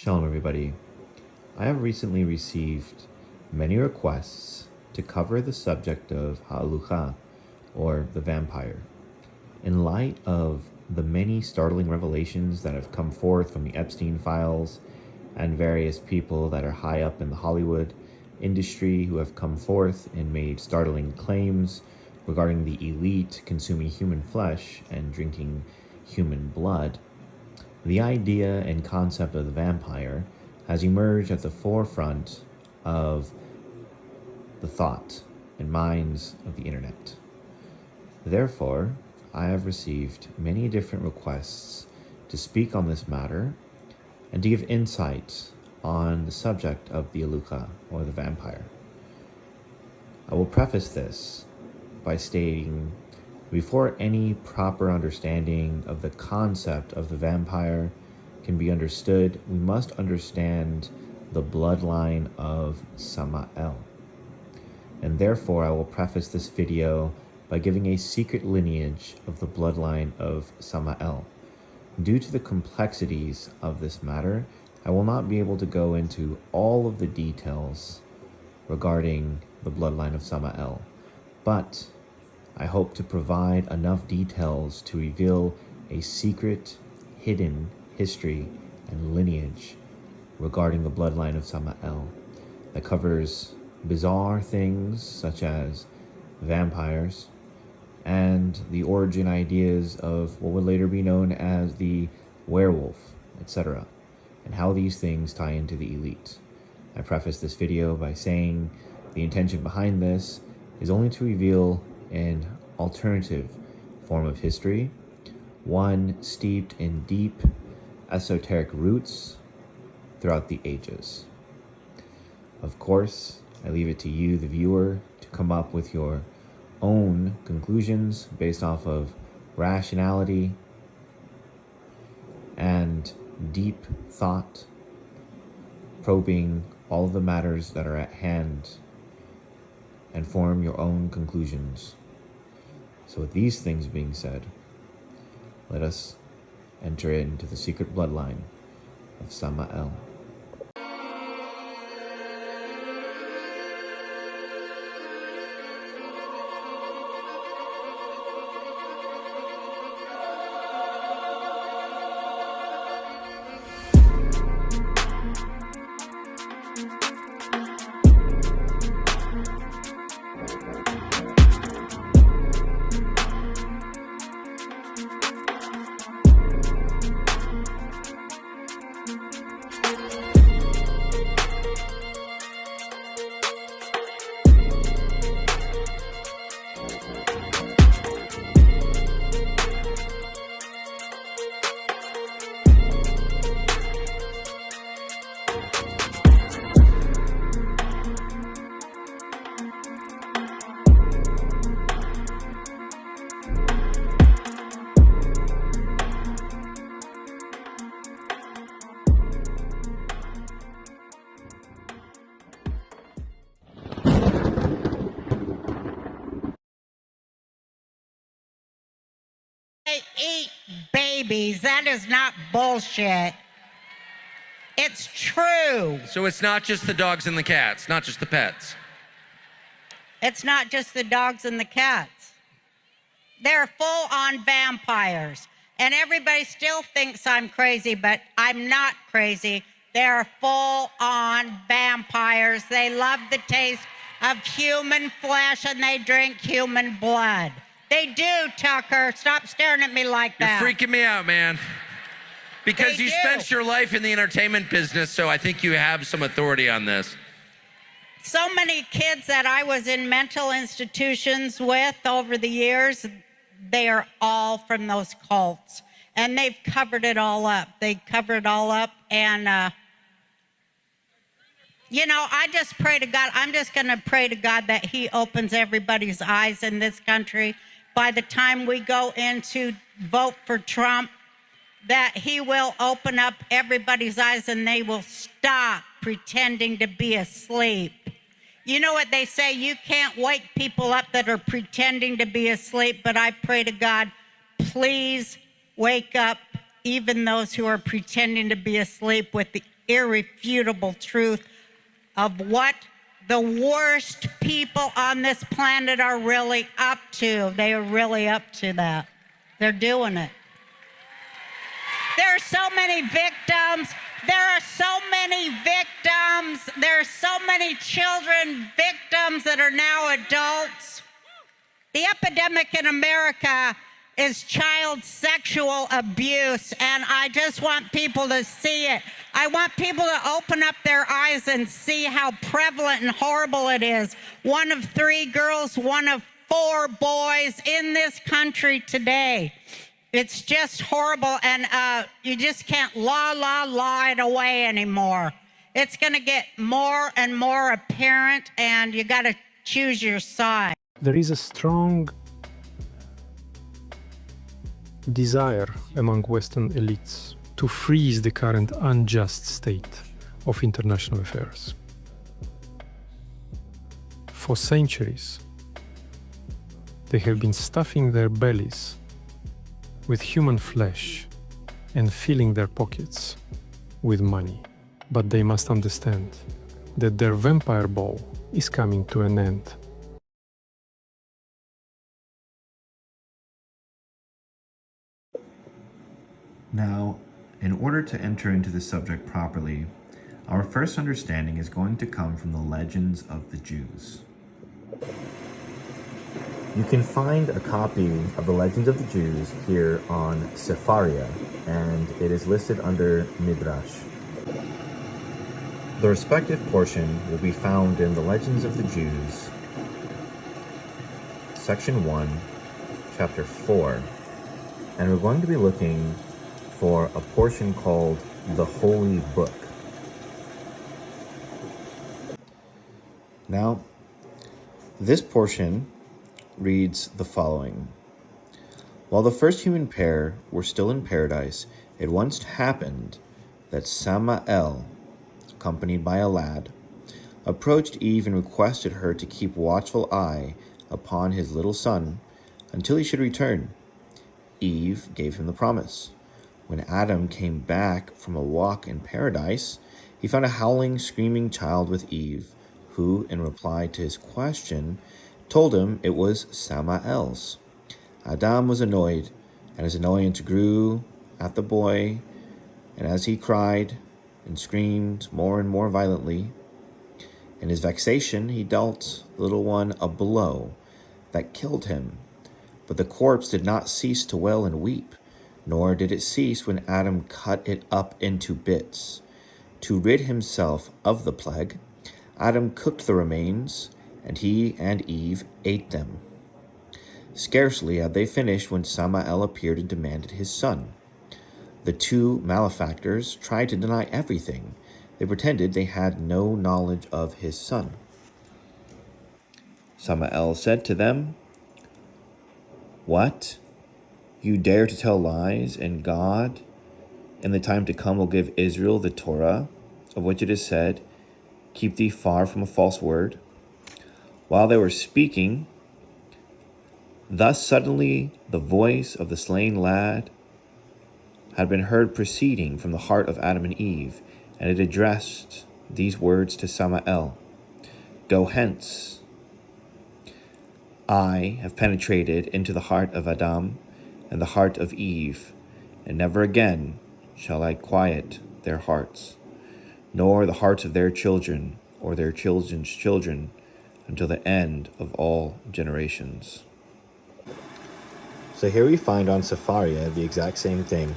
Shalom, everybody. I have recently received many requests to cover the subject of Y.I.R.A.H, or the vampire. In light of the many startling revelations that have come forth from the Epstein files and various people that are high up in the Hollywood industry who have come forth and made startling claims regarding the elite consuming human flesh and drinking human blood, the idea and concept of the vampire has emerged at the forefront of the thought and minds of the internet. Therefore, I have received many different requests to speak on this matter and to give insight on the subject of the Y.I.R.A.H, or the vampire. I will preface this by stating, before any proper understanding of the concept of the vampire can be understood, we must understand the bloodline of Samael. And therefore, I will preface this video by giving a secret lineage of the bloodline of Samael. Due to the complexities of this matter, I will not be able to go into all of the details regarding the bloodline of Samael, but I hope to provide enough details to reveal a secret, hidden history and lineage regarding the bloodline of Samael that covers bizarre things such as vampires and the origin ideas of what would later be known as the werewolf, etc., and how these things tie into the elite. I preface this video by saying the intention behind this is only to reveal an alternative form of history, one steeped in deep esoteric roots throughout the ages. Of course, I leave it to you, the viewer, to come up with your own conclusions based off of rationality and deep thought, probing all of the matters that are at hand, and form your own conclusions. So with these things being said, let us enter into the secret bloodline of Samael. They eat babies. That is not bullshit. It's true. So it's not just the dogs and the cats, not just the pets. It's not just the dogs and the cats. They're full-on vampires. And everybody still thinks I'm crazy, but I'm not crazy. They're full-on vampires. They love the taste of human flesh and they drink human blood. They do, Tucker. Stop staring at me like that. You're freaking me out, man. Because you spent your life in the entertainment business, so I think you have some authority on this. So many kids that I was in mental institutions with over the years, they are all from those cults. And they've covered it all up. They covered it all up. And, you know, I just pray to God. I'm just going to pray to God that he opens everybody's eyes in this country. By the time we go in to vote for Trump, that he will open up everybody's eyes and they will stop pretending to be asleep. You know what they say, you can't wake people up that are pretending to be asleep, but I pray to God, please wake up even those who are pretending to be asleep with the irrefutable truth of what the worst people on this planet are really up to. They are really up to that. They're doing it. There are so many victims. There are so many victims. There are so many children victims that are now adults. The epidemic in America is child sexual abuse, and I just want people to see it. I want people to open up their eyes and see how prevalent and horrible it is. 1 of 3 girls, 1 of 4 boys in this country today. It's just horrible, and you just can't lie it away anymore. It's going to get more and more apparent, and you got to choose your side. There is a strong desire among Western elites to freeze the current unjust state of international affairs. For centuries, they have been stuffing their bellies with human flesh and filling their pockets with money. But they must understand that their vampire ball is coming to an end. Now, in order to enter into the subject properly, our first understanding is going to come from the legends of the Jews. You can find a copy of the Legends of the Jews here on Sepharia, and it is listed under Midrash. The respective portion will be found in the Legends of the Jews, section 1, chapter 4, and we're going to be looking for a portion called the Holy Book. Now, this portion reads the following. While the first human pair were still in paradise, it once happened that Samael, accompanied by a lad, approached Eve and requested her to keep watchful eye upon his little son until he should return. Eve gave him the promise. When Adam came back from a walk in paradise, he found a howling, screaming child with Eve, who, in reply to his question, told him it was Samael's. Adam was annoyed, and his annoyance grew at the boy, and as he cried and screamed more and more violently, in his vexation he dealt the little one a blow that killed him. But the corpse did not cease to wail and weep, nor did it cease when Adam cut it up into bits. To rid himself of the plague, Adam cooked the remains, and he and Eve ate them. Scarcely had they finished when Samael appeared and demanded his son. The 2 malefactors tried to deny everything. They pretended they had no knowledge of his son. Samael said to them, "What? You dare to tell lies, and God, in the time to come, will give Israel the Torah, of which it is said, 'Keep thee far from a false word.'" While they were speaking, thus suddenly the voice of the slain lad had been heard proceeding from the heart of Adam and Eve, and it addressed these words to Samael: "Go hence. I have penetrated into the heart of Adam and the heart of Eve, and never again shall I quiet their hearts, nor the hearts of their children or their children's children, until the end of all generations." So here we find on Sepharia the exact same thing.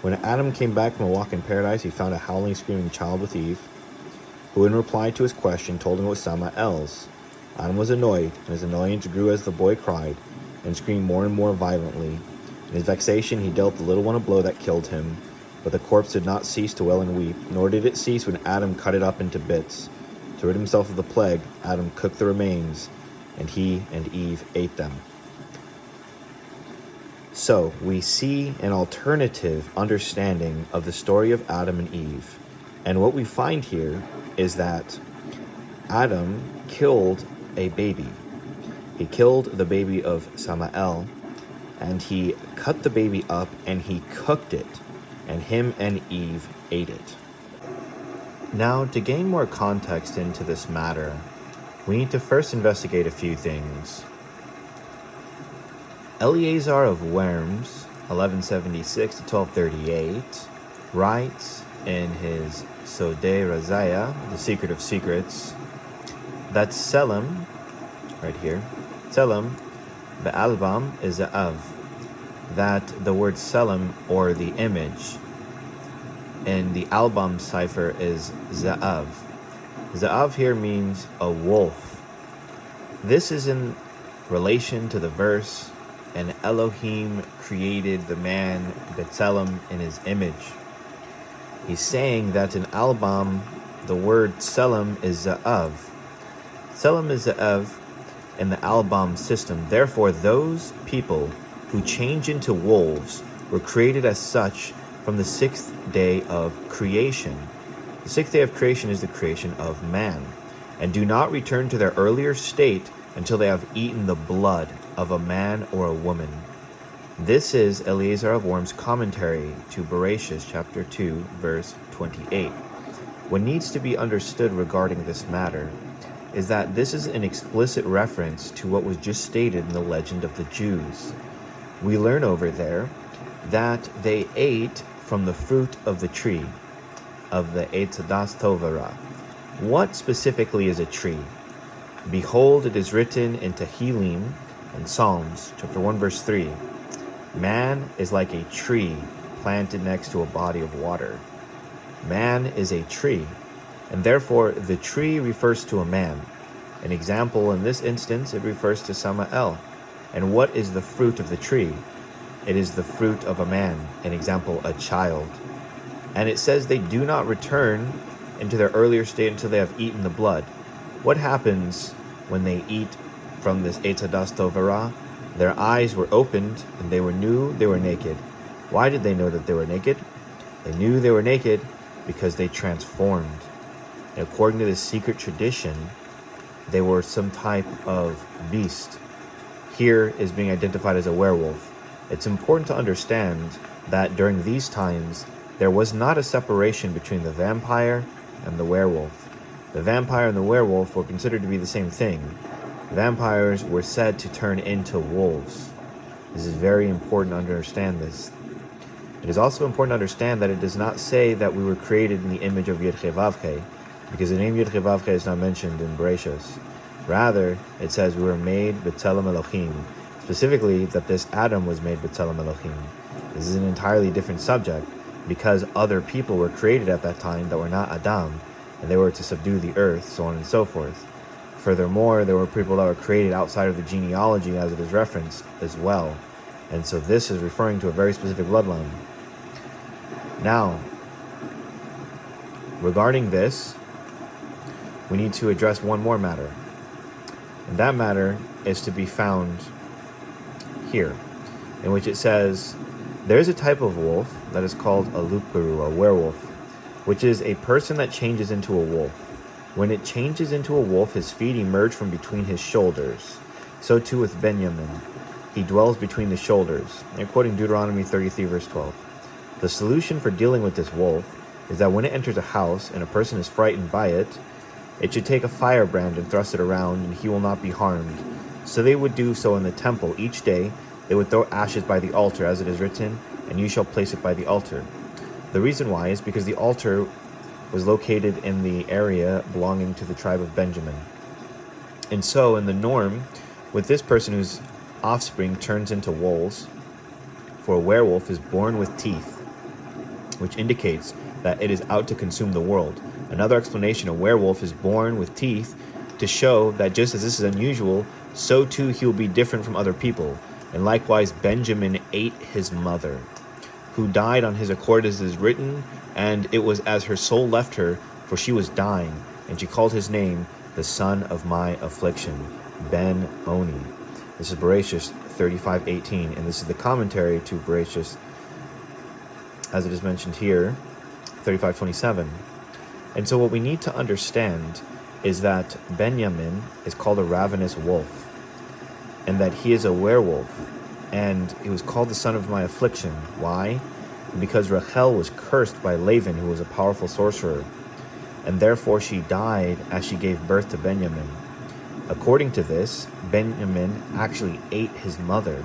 When Adam came back from a walk in paradise, he found a howling, screaming child with Eve, who in reply to his question told him it was Samael's. Adam was annoyed, and his annoyance grew as the boy cried and screamed more and more violently. In his vexation he dealt the little one a blow that killed him, but the corpse did not cease to wail and weep, nor did it cease when Adam cut it up into bits. To rid himself of the plague, Adam cooked the remains, and he and Eve ate them. So we see an alternative understanding of the story of Adam and Eve. And what we find here is that Adam killed a baby. He killed the baby of Samael, and he cut the baby up and he cooked it, and him and Eve ate it. Now, to gain more context into this matter, we need to first investigate a few things. Y.I.R.A.H, 1176 to 1238, writes in his Sodei Razaya, The Secret of Secrets, that Selim, right here, Selim, Be'albam is Za'av, that the word Selim, or the image, in the Albam cipher is Za'av. Za'av here means a wolf. This is in relation to the verse, and Elohim created the man B'Tselem in his image. He's saying that in Albam, the word Selim is Za'av. Selim is Za'av in the Albam system. Therefore, those people who change into wolves were created as such from the sixth day of creation. The sixth day of creation is the creation of man, and do not return to their earlier state until they have eaten the blood of a man or a woman. This is Eliezer of Worm's commentary to Y.I.R.A.H chapter 2, verse 28. What needs to be understood regarding this matter is that this is an explicit reference to what was just stated in the legend of the Jews. We learn over there that they ate from the fruit of the tree, of the Eitz Hadas Tov Ra. What specifically is a tree? Behold, it is written in Tehillim and Psalms, chapter 1, verse 3. Man is like a tree planted next to a body of water. Man is a tree, and therefore the tree refers to a man. An example in this instance, it refers to Samael. And what is the fruit of the tree? It is the fruit of a man. An example, a child. And it says they do not return into their earlier state until they have eaten the blood. What happens when they eat from this Eitz Hadas Tov Ra? Their eyes were opened, and they knew they were naked. Why did they know that they were naked? They knew they were naked because they transformed. And according to this secret tradition, they were some type of beast. Here is being identified as a werewolf. It's important to understand that during these times, there was not a separation between the vampire and the werewolf. The vampire and the werewolf were considered to be the same thing. Vampires were said to turn into wolves. This is very important to understand this. It is also important to understand that it does not say that we were created in the image of Y.I.R.A.H, because the name Y.I.R.A.H is not mentioned in Y.I.R.A.H. Rather, it says we were made B'Tselem Elohim, specifically that this Adam was made B'Tselem Elohim. This is an entirely different subject, because other people were created at that time that were not Adam, and they were to subdue the earth, so on and so forth. Furthermore, there were people that were created outside of the genealogy as it is referenced as well. And so this is referring to a very specific bloodline. Now, regarding this, we need to address one more matter. And that matter is to be found here, in which it says, there is a type of wolf that is called a lukberu, a werewolf, which is a person that changes into a wolf. When it changes into a wolf, his feet emerge from between his shoulders. So too with Benjamin. He dwells between the shoulders. And quoting Deuteronomy 33, verse 12. The solution for dealing with this wolf is that when it enters a house and a person is frightened by it, it should take a firebrand and thrust it around, and he will not be harmed. So they would do so in the temple. Each day they would throw ashes by the altar, as it is written, and you shall place it by the altar. The reason why is because the altar was located in the area belonging to the tribe of Benjamin. And so, in the norm, with this person whose offspring turns into wolves, for a werewolf is born with teeth, which indicates that it is out to consume the world. Another explanation, a werewolf is born with teeth to show that just as this is unusual, so too he will be different from other people. And likewise, Benjamin ate his mother, who died on his accord, as is written, and it was as her soul left her, for she was dying, and she called his name the son of my affliction, Ben-Oni. This is Y.I.R.A.H 35:18, and this is the commentary to Y.I.R.A.H, as it is mentioned here, 35:27. And so what we need to understand is that Benjamin is called a ravenous wolf, and that he is a werewolf, and he was called the son of my affliction. Why? Because Rachel was cursed by Laban, who was a powerful sorcerer. and therefore she died as she gave birth to Benjamin. According to this, Benjamin actually ate his mother,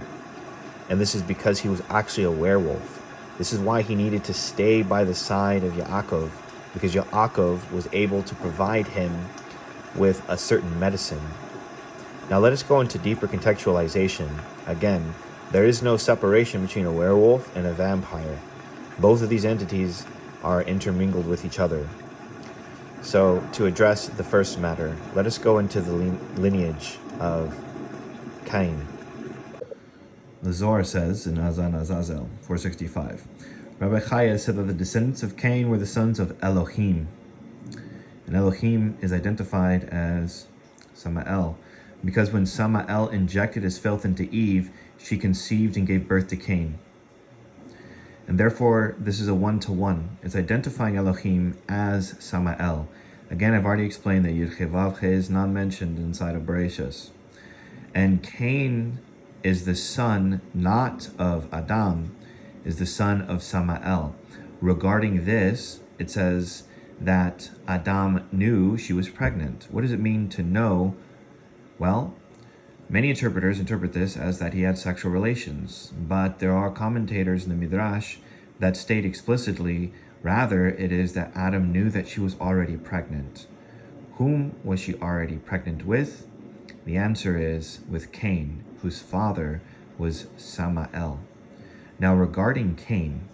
and this is because he was actually a werewolf. This is why he needed to stay by the side of Yaakov, because Yaakov was able to provide him with a certain medicine. Now let us go into deeper contextualization. Again, there is no separation between a werewolf and a vampire. Both of these entities are intermingled with each other. So, to address the first matter, let us go into the lineage of Cain. The Zohar says in Azan Azazel 465, Rabbi Chaya said that the descendants of Cain were the sons of Elohim. And Elohim is identified as Samael, because when Samael injected his filth into Eve, she conceived and gave birth to Cain. And therefore, this is a one-to-one. It's identifying Elohim as Samael. Again, I've already explained that Y.I.R.A.H is not mentioned inside of Y.I.R.A.H. And Cain is the son not of Adam, is the son of Samael. Regarding this, it says that Adam knew she was pregnant. What does it mean to know? Well, many interpreters interpret this as that he had sexual relations, but there are commentators in the Midrash that state explicitly, rather, it is that Adam knew that she was already pregnant. Whom was she already pregnant with? The answer is with Cain, whose father was Samael. Now regarding Cain,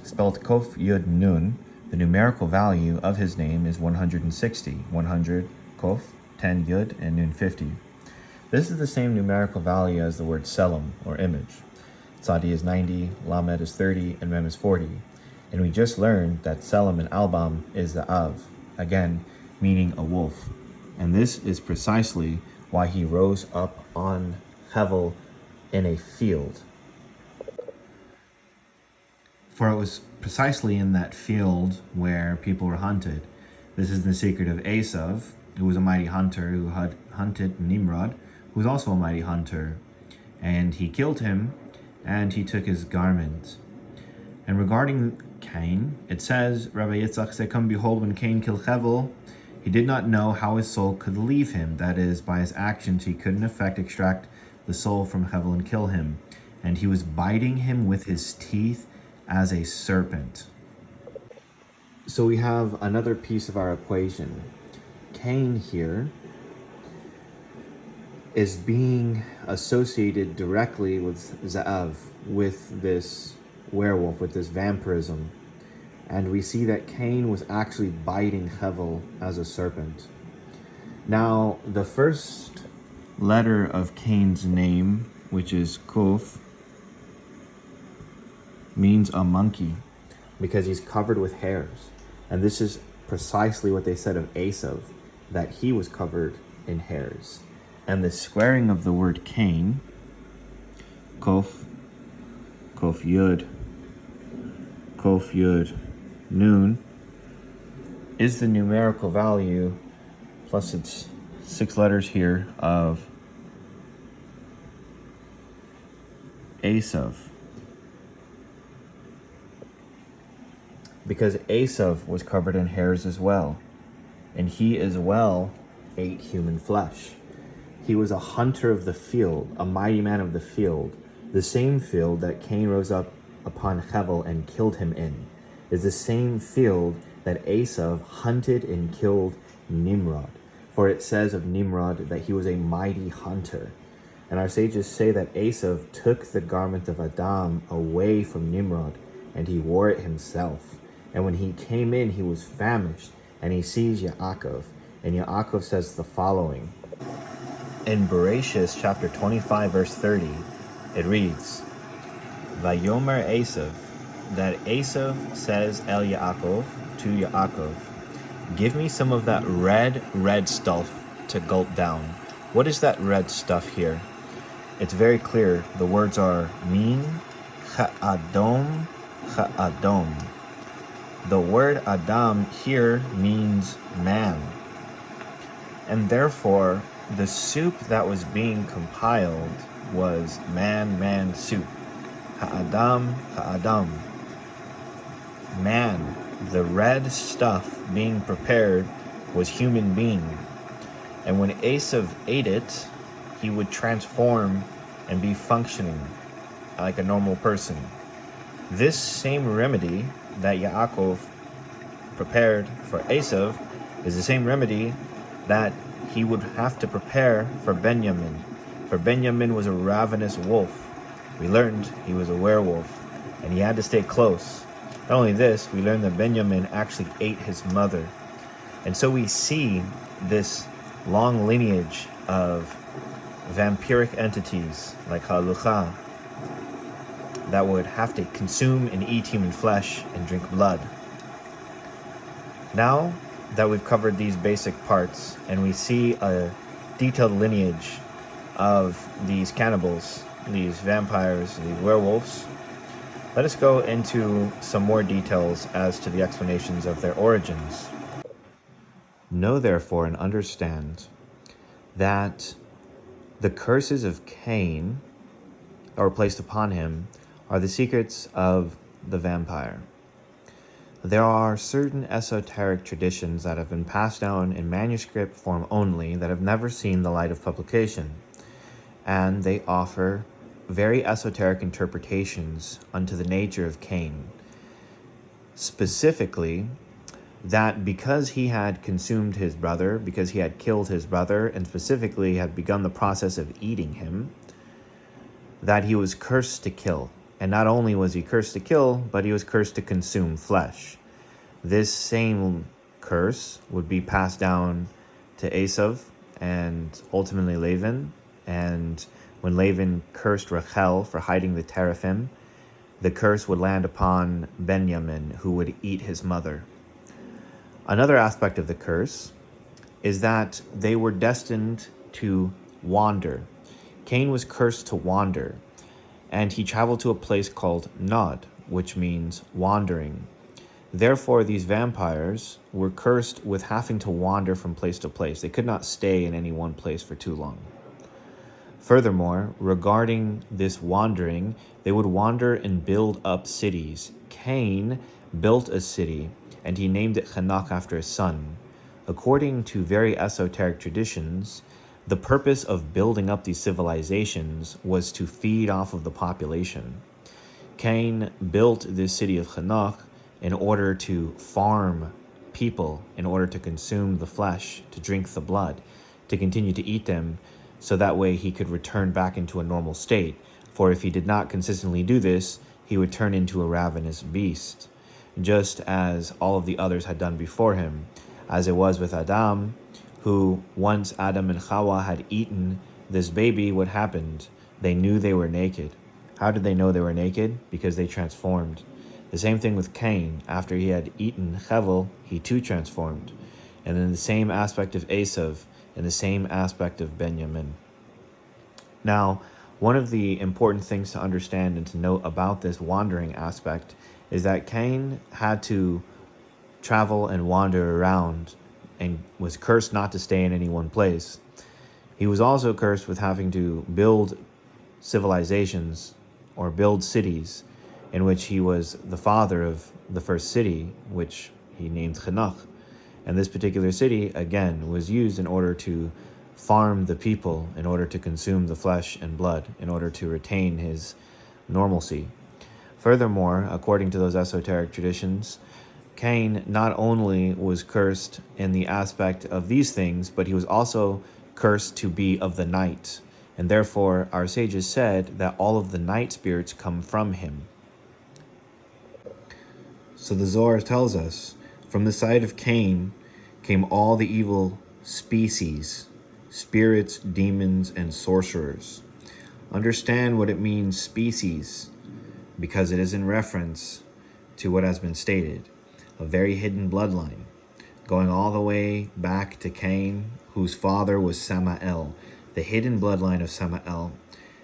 spelled Kof Yud Nun, the numerical value of his name is 160. 100 Kof, 10 Yud, and Nun 50. This is the same numerical value as the word Selim, or image. Tzadi is 90, Lamed is 30, and Mem is 40. And we just learned that Selim in Albam is the Av, again, meaning a wolf. And this is precisely why he rose up on Hevel in a field. For it was precisely in that field where people were hunted. This is the secret of Esav, who was a mighty hunter who had hunted Nimrod, who was also a mighty hunter. And he killed him, and he took his garment. And regarding Cain, it says, Rabbi Yitzchak said, come behold, when Cain killed Hevel, he did not know how his soul could leave him. That is, by his actions, he couldn't extract the soul from Hevel and kill him. And he was biting him with his teeth as a serpent. So we have another piece of our equation. Cain here is being associated directly with Za'av, with this werewolf, with this vampirism. And we see that Cain was actually biting Hevel as a serpent. Now, the first letter of Cain's name, which is Kof, means a monkey, because he's covered with hairs. And this is precisely what they said of Esav, that he was covered in hairs. And the squaring of the word Cain, Kof Yud, Nun, is the numerical value, plus it's 6 letters here, of Esav. Because Esav was covered in hairs as well, and he as well ate human flesh. He was a hunter of the field, a mighty man of the field. The same field that Cain rose up upon Hevel and killed him in is the same field that Esav hunted and killed Nimrod. For it says of Nimrod that he was a mighty hunter. And our sages say that Esav took the garment of Adam away from Nimrod, and he wore it himself. And when he came in, he was famished, and he sees Yaakov. And Yaakov says the following. In Bereshis chapter 25, verse 30, it reads, Vayomer Esav, that Esav says El Yaakov to Yaakov, give me some of that red stuff to gulp down. What is that red stuff here? It's very clear. The words are Min, Ha'adom, Ha'adom. The word Adam here means man. And therefore, the soup that was being compiled was man soup. Ha'adam, ha'adam. Man. the red stuff being prepared was human being. And when Esav ate it, he would transform and be functioning like a normal person. This same remedy that Yaakov prepared for Esav is the same remedy that he would have to prepare for Benjamin. For Benjamin was a ravenous wolf. We learned he was a werewolf, and he had to stay close. Not only this, we learned that Benjamin actually ate his mother. And so we see this long lineage of vampiric entities like Ha-Lu-Cha that would have to consume and eat human flesh and drink blood. Now that we've covered these basic parts and we see a detailed lineage of these cannibals, these vampires, these werewolves, let us go into some more details as to the explanations of their origins. Know therefore and understand that the curses of Cain that were placed upon him are the secrets of the vampire. There are certain esoteric traditions that have been passed down in manuscript form only that have never seen the light of publication, and they offer very esoteric interpretations unto the nature of Cain. Specifically, that because he had consumed his brother, because he had killed his brother, and specifically had begun the process of eating him, that he was cursed to kill. And not only was he cursed to kill, but he was cursed to consume flesh. This same curse would be passed down to Esav and ultimately Lavan. And when Lavan cursed Rachel for hiding the teraphim, the curse would land upon Benjamin, who would eat his mother. Another aspect of the curse is that they were destined to wander. Cain was cursed to wander, and he traveled to a place called Nod, which means wandering. Therefore, these vampires were cursed with having to wander from place to place. They could not stay in any one place for too long. Furthermore, regarding this wandering, they would wander and build up cities. Cain built a city, and he named it Hanach after his son. According to very esoteric traditions, the purpose of building up these civilizations was to feed off of the population. Cain built this city of Hanach in order to farm people, in order to consume the flesh, to drink the blood, to continue to eat them, so that way he could return back into a normal state. For if he did not consistently do this, he would turn into a ravenous beast, just as all of the others had done before him, as it was with Adam, who once Adam and Chava had eaten this baby, what happened? They knew they were naked. How did they know they were naked? Because they transformed. The same thing with Cain. After he had eaten Hevel, he too transformed. And in the same aspect of Esav, and the same aspect of Benjamin. Now, one of the important things to understand and to note about this wandering aspect is that Cain had to travel and wander around and was cursed not to stay in any one place. He was also cursed with having to build civilizations or build cities, in which he was the father of the first city, which he named Hanach. And this particular city, again, was used in order to farm the people, in order to consume the flesh and blood, in order to retain his normalcy. Furthermore, according to those esoteric traditions, Cain not only was cursed in the aspect of these things, but he was also cursed to be of the night. And therefore, our sages said that all of the night spirits come from him. So the Zohar tells us, from the side of Cain came all the evil species, spirits, demons, and sorcerers. Understand what it means, species, because it is in reference to what has been stated, a very hidden bloodline, going all the way back to Cain, whose father was Samael, the hidden bloodline of Samael.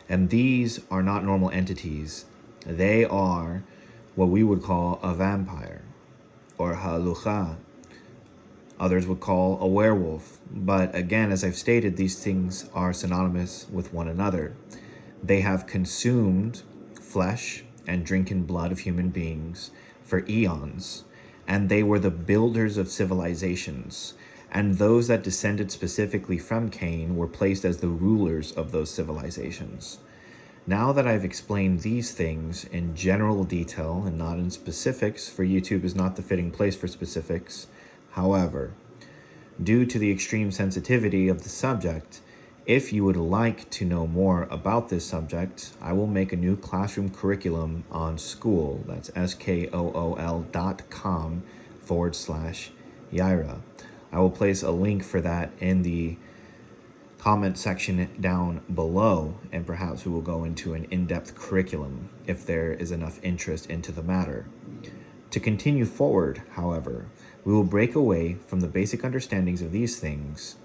And these are not normal entities. They are what we would call a vampire, or Ha-Lu-Cha. Others would call a werewolf. But again, as I've stated, these things are synonymous with one another. They have consumed flesh and drinking blood of human beings for eons. and they were the builders of civilizations. And those that descended specifically from Cain were placed as the rulers of those civilizations. Now that I've explained these things in general detail and not in specifics, for YouTube is not the fitting place for specifics, however, due to the extreme sensitivity of the subject, if you would like to know more about this subject, I will make a new classroom curriculum on Skool. That's skool.com/Y.I.R.A. I will place a link for that in the comment section down below, and perhaps we will go into an in-depth curriculum if there is enough interest into the matter. To continue forward, however, we will break away from the basic understandings of these things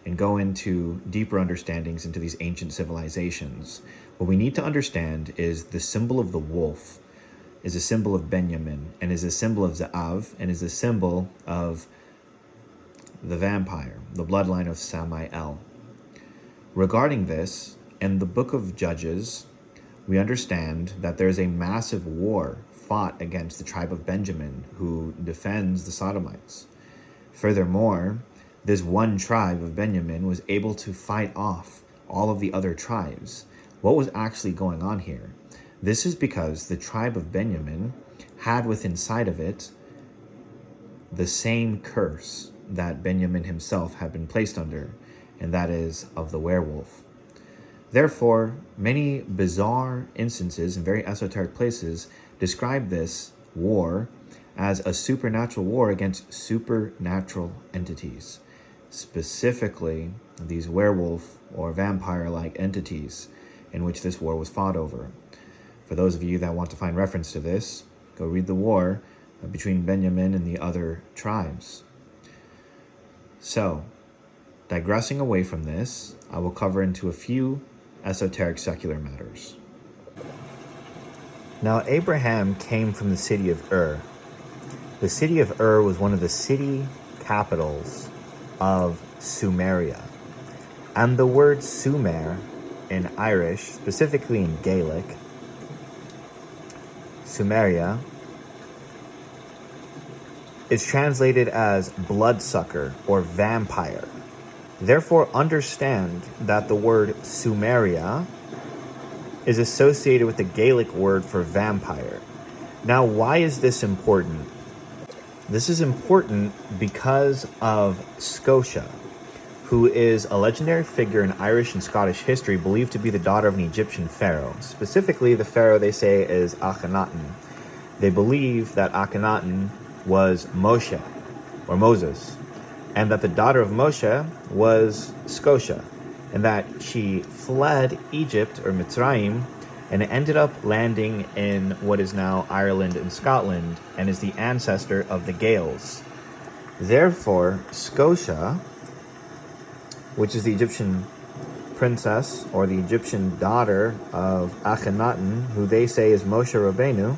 and go into deeper understandings into these ancient civilizations. What we need to understand is the symbol of the wolf is a symbol of Benjamin, and is a symbol of Za'av, and is a symbol of the vampire, the bloodline of Samael. Regarding this, in the book of Judges, we understand that there is a massive war fought against the tribe of Benjamin, who defends the Sodomites. Furthermore, this one tribe of Benjamin was able to fight off all of the other tribes. What was actually going on here? This is because the tribe of Benjamin had within inside of it the same curse that Benjamin himself had been placed under, and that is of the werewolf. Therefore, many bizarre instances in very esoteric places describe this war as a supernatural war against supernatural entities, specifically these werewolf or vampire-like entities in which this war was fought over. For those of you that want to find reference to this, go read the war between Benjamin and the other tribes. So, digressing away from this, I will cover into a few esoteric secular matters. Now, Abraham came from the city of Ur. The city of Ur was one of the city capitals of Sumeria. And the word Sumer in Irish, specifically in Gaelic, Sumeria, is translated as bloodsucker or vampire. Therefore, understand that the word Sumeria is associated with the Gaelic word for vampire. Now, why is this important? This is important because of Scotia, who is a legendary figure in Irish and Scottish history, believed to be the daughter of an Egyptian pharaoh. Specifically, the pharaoh they say is Akhenaten. They believe that Akhenaten was Moshe, or Moses, and that the daughter of Moshe was Scotia, and that she fled Egypt, or Mitzrayim, and ended up landing in what is now Ireland and Scotland, and is the ancestor of the Gaels. Therefore, Scotia, which is the Egyptian princess, or the Egyptian daughter of Akhenaten, who they say is Moshe Rabbeinu,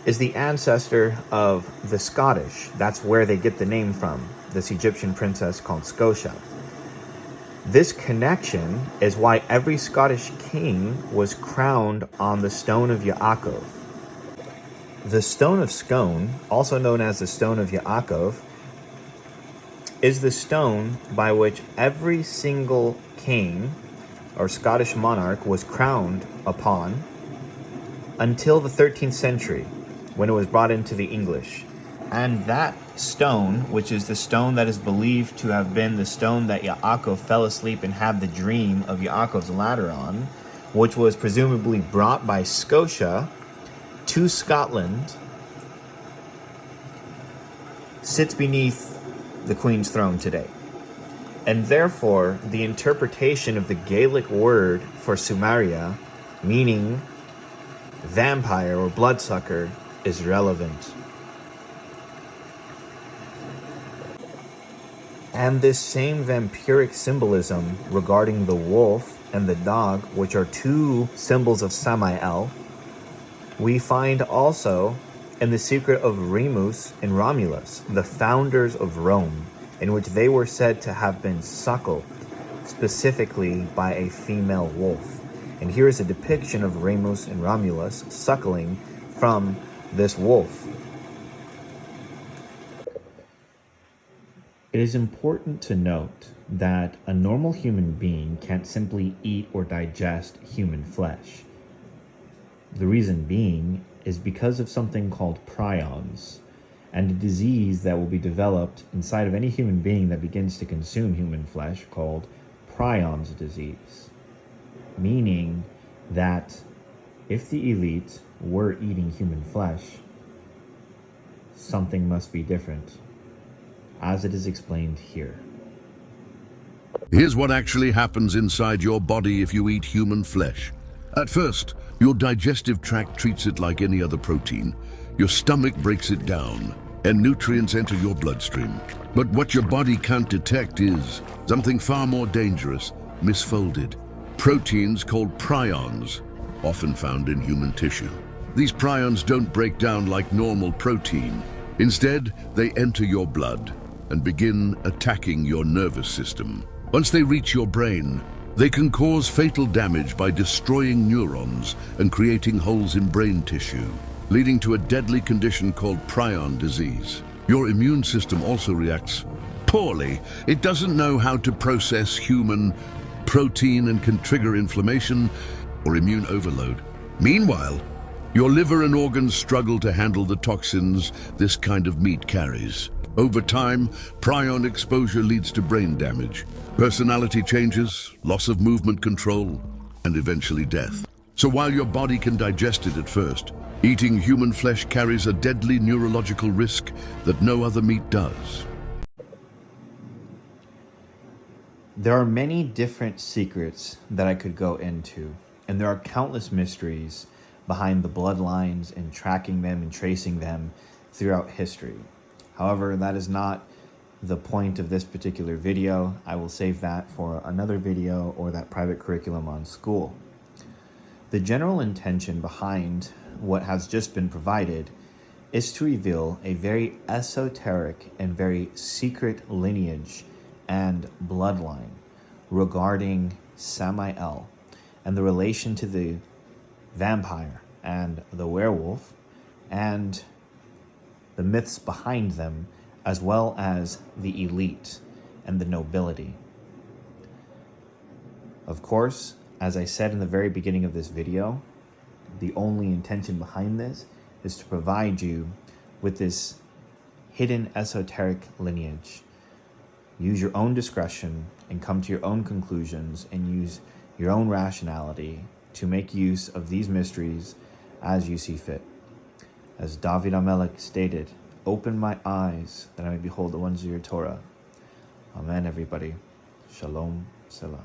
is the ancestor of the Scottish. That's where they get the name from, this Egyptian princess called Scotia. This connection is why every Scottish king was crowned on the stone of Yaakov. The stone of Scone, also known as the stone of Yaakov, is the stone by which every single king or Scottish monarch was crowned upon until the 13th century, when it was brought into the English. And that stone, which is the stone that is believed to have been the stone that Yaakov fell asleep and had the dream of Yaakov's ladder on, which was presumably brought by Scotia to Scotland, sits beneath the Queen's throne today. And therefore, the interpretation of the Gaelic word for Sumeria, meaning vampire or bloodsucker, is relevant. And this same vampiric symbolism regarding the wolf and the dog, which are two symbols of Samael, we find also in the secret of Remus and Romulus, the founders of Rome, in which they were said to have been suckled specifically by a female wolf. And here is a depiction of Remus and Romulus suckling from this wolf. It is important to note that a normal human being can't simply eat or digest human flesh. The reason being is because of something called prions, and a disease that will be developed inside of any human being that begins to consume human flesh called prions disease. Meaning that if the elite were eating human flesh, something must be different, as it is explained here. Here's what actually happens inside your body if you eat human flesh. At first, your digestive tract treats it like any other protein. Your stomach breaks it down, and nutrients enter your bloodstream. But what your body can't detect is something far more dangerous, misfolded. Proteins called prions, often found in human tissue. These prions don't break down like normal protein. Instead, they enter your blood and begin attacking your nervous system. Once they reach your brain, they can cause fatal damage by destroying neurons and creating holes in brain tissue, leading to a deadly condition called prion disease. Your immune system also reacts poorly. It doesn't know how to process human protein and can trigger inflammation or immune overload. Meanwhile, your liver and organs struggle to handle the toxins this kind of meat carries. Over time, prion exposure leads to brain damage, personality changes, loss of movement control, and eventually death. So while your body can digest it at first, eating human flesh carries a deadly neurological risk that no other meat does. There are many different secrets that I could go into, and there are countless mysteries behind the bloodlines and tracking them and tracing them throughout history. However, that is not the point of this particular video. I will save that for another video or that private curriculum on school. The general intention behind what has just been provided is to reveal a very esoteric and very secret lineage and bloodline regarding Samael and the relation to the vampire and the werewolf and the myths behind them, as well as the elite and the nobility. Of course, as I said in the very beginning of this video, the only intention behind this is to provide you with this hidden esoteric lineage. Use your own discretion and come to your own conclusions and use your own rationality to make use of these mysteries as you see fit. As David HaMelech stated, "Open my eyes that I may behold the wonders of your Torah." Amen, everybody. Shalom, Selah.